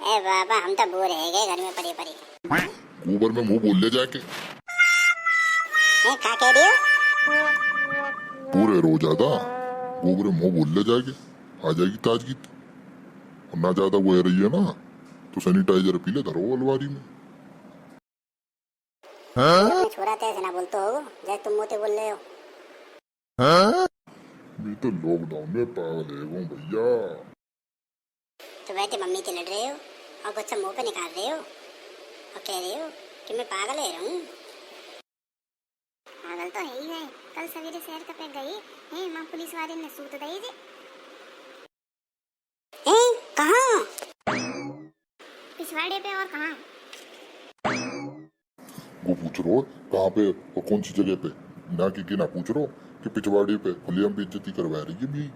ए बाबा हम तो बोर है गए घर में पड़े पड़े। गोबर में मुंह बोल ले जाके। का कह रही हो? पूरे रो ज्यादा गोबर में मुंह बोल ले जाके आ जाएगी ताजगी। और ना ज्यादा वो है रही है ना तो सैनिटाइजर पी ले धरो अलमारी में। अपने छोरा तैसे ना बोलते हो जैसे तुम मोते बोल रहे हो। मैं तो लॉकडाउन में पागल है वो भैया। तो वैसे मम्मी से लड़ रहे हो और गुस्सा मुंह पे निकाल रहे हो और कह रहे हो कि मैं पागल है रहूं। पागल तो है ही है। कल सवेरे शहर का पे गई है मां पुलिस वाले ने सूत दई थी। कहाँ? पिछवाड़े पे और कहाँ? वो पूछ रो कहाँ पे और कौन सी जगह पे, ना कि ना पूछ रो कि पिछवाड़ी पे खुलेआम बेइज्जती करवा रही है भी।